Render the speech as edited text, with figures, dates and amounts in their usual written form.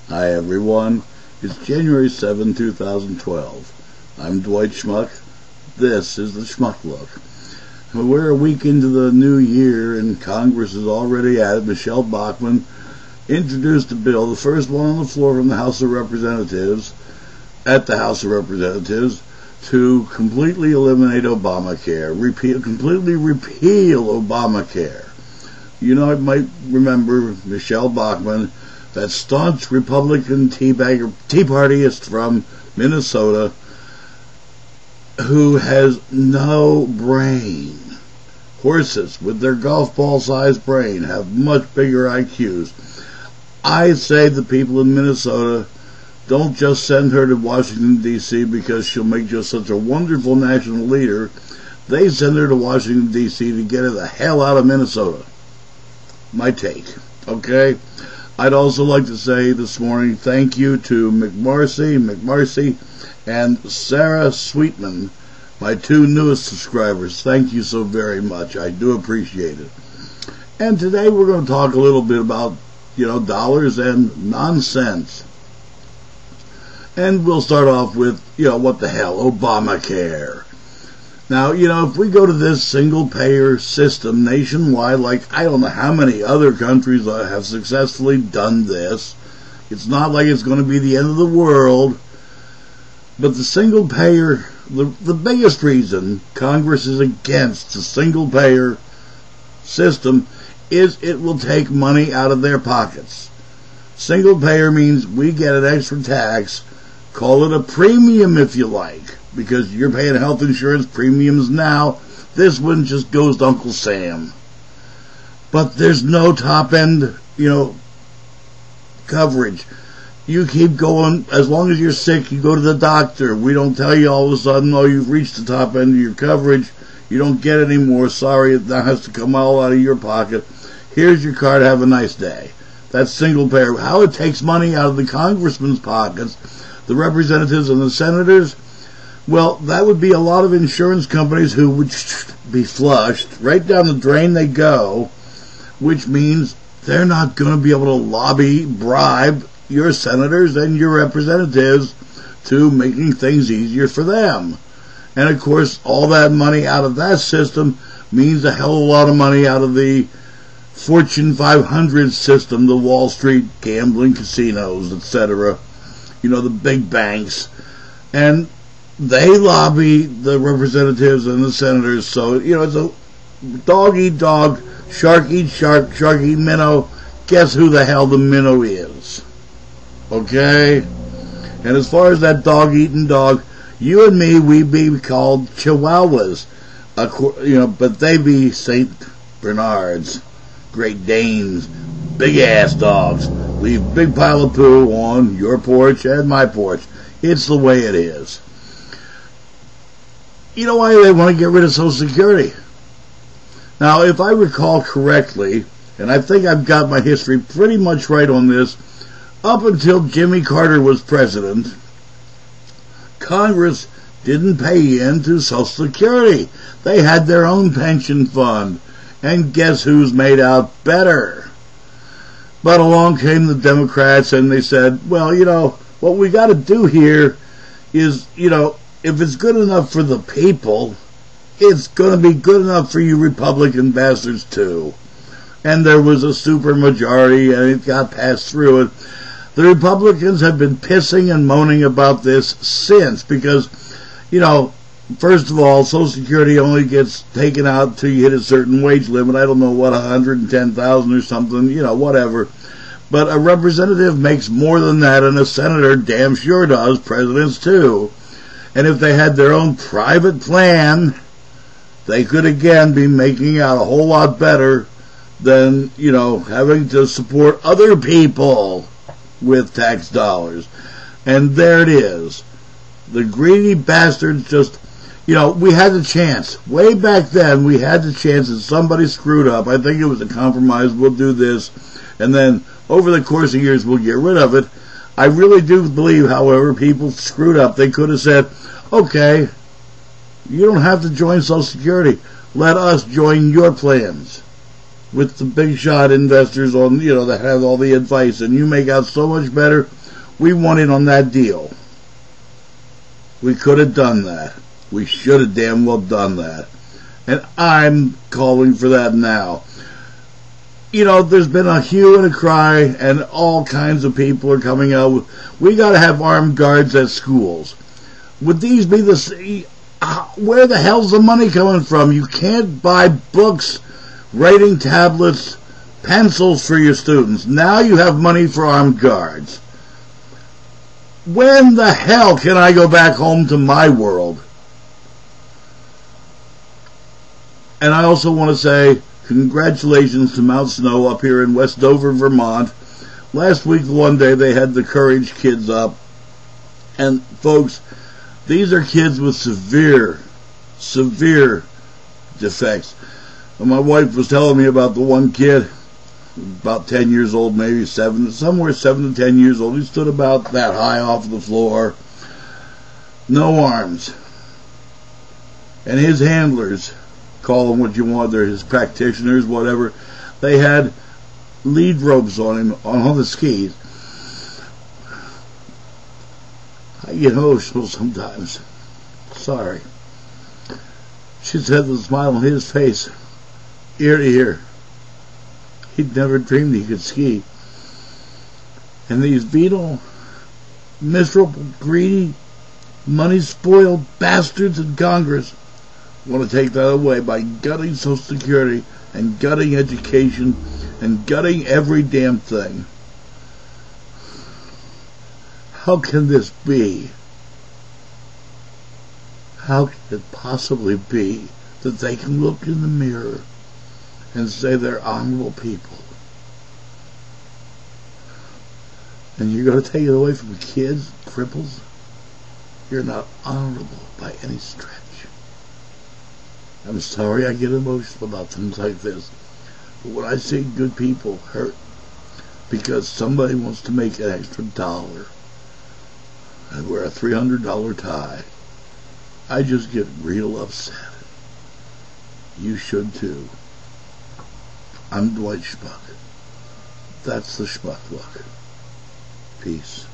Hi everyone, it's January 7, 2012. I'm Dwight Schmuck. This is the Schmuck Look. We're a week into the new year and Congress is already at it. Michelle Bachmann introduced a bill, the first one on the floor from the House of Representatives, to completely eliminate Obamacare, completely repeal Obamacare. You know, I might remember Michelle Bachmann, that staunch Republican tea partyist from Minnesota who has no brain. Horses with their golf ball sized brain have much bigger IQs. I say the people in Minnesota, don't just send her to Washington, D.C. because she'll make just such a wonderful national leader. They send her to Washington, D.C. to get her the hell out of Minnesota. My take. Okay? I'd also like to say this morning thank you to McMarcy, and Sarah Sweetman, my two newest subscribers. Thank you so very much. I do appreciate it. And today we're going to talk a little bit about, dollars and nonsense. And we'll start off with, what the hell, Obamacare. Now, if we go to this single-payer system nationwide, like I don't know how many other countries have successfully done this, it's not like it's going to be the end of the world, but the single-payer, the biggest reason Congress is against the single-payer system is it will take money out of their pockets. Single-payer means we get an extra tax, call it a premium if you like, because you're paying health insurance premiums now. This one just goes to Uncle Sam. But there's no top end, coverage. You keep going. As long as you're sick, you go to the doctor. We don't tell you all of a sudden, oh, you've reached the top end of your coverage. You don't get any more. Sorry, it now has to come all out of your pocket. Here's your card. Have a nice day. That's single payer. How it takes money out of the congressmen's pockets, the representatives and the senators, well, that would be a lot of insurance companies who would be flushed. Right down the drain they go, which means they're not going to be able to bribe your senators and your representatives to making things easier for them. And, of course, all that money out of that system means a hell of a lot of money out of the Fortune 500 system, the Wall Street gambling casinos, etc., the big banks. And they lobby the representatives and the senators, so, it's a dog eat dog, shark eat shark, shark eat minnow. Guess who the hell the minnow is? Okay? And as far as that dog eating dog, you and me, we be called Chihuahuas, but they be St. Bernards, Great Danes, big ass dogs. Leave big pile of poo on your porch and my porch. It's the way it is. You know why they want to get rid of Social Security? Now, if I recall correctly, and I think I've got my history pretty much right on this, up until Jimmy Carter was president, Congress didn't pay into Social Security. They had their own pension fund. And guess who's made out better? But along came the Democrats and they said, well, what we got to do here is, if it's good enough for the people, it's going to be good enough for you Republican bastards too. And there was a super majority and it got passed through it. The Republicans have been pissing and moaning about this since because, first of all, Social Security only gets taken out till you hit a certain wage limit. I don't know what, 110,000 or something, whatever. But a representative makes more than that, and a senator damn sure does, presidents too. And if they had their own private plan, they could again be making out a whole lot better than, having to support other people with tax dollars. And there it is. The greedy bastards just, we had the chance. Way back then, we had the chance that somebody screwed up. I think it was a compromise. We'll do this. And then, over the course of years, we'll get rid of it. I really do believe, however, people screwed up. They could have said, okay, you don't have to join Social Security. Let us join your plans. with the big shot investors on, that have all the advice, and you make out so much better. We want in on that deal. We could have done that. We should have damn well done that. And I'm calling for that now. There's been a hue and a cry, and all kinds of people are coming out with, we got to have armed guards at schools. Would these be where the hell's the money coming from? You can't buy books, writing tablets, pencils for your students. Now you have money for armed guards. When the hell can I go back home to my world? And I also want to say congratulations to Mount Snow up here in West Dover, Vermont. Last week, one day, they had the Courage kids up. And folks, these are kids with severe defects. And my wife was telling me about the one kid, about 10 years old, maybe 7 to 10 years old. He stood about that high off the floor. No arms. And his handlers, call them what you want, they're his practitioners, whatever, they had lead ropes on him on the skis. I get emotional sometimes. Sorry. She said the smile on his face, ear to ear. He'd never dreamed he could ski. And these venal, miserable, greedy, money-spoiled bastards in Congress want to take that away by gutting Social Security and gutting education and gutting every damn thing. How can this be? How can it possibly be that they can look in the mirror and say they're honorable people? And you're going to take it away from kids, cripples? You're not honorable by any stretch. I'm sorry I get emotional about things like this, but when I see good people hurt because somebody wants to make an extra $1 and wear a $300 tie, I just get real upset. You should too. I'm Dwight Schmuck. That's the Schmuck Look. Peace.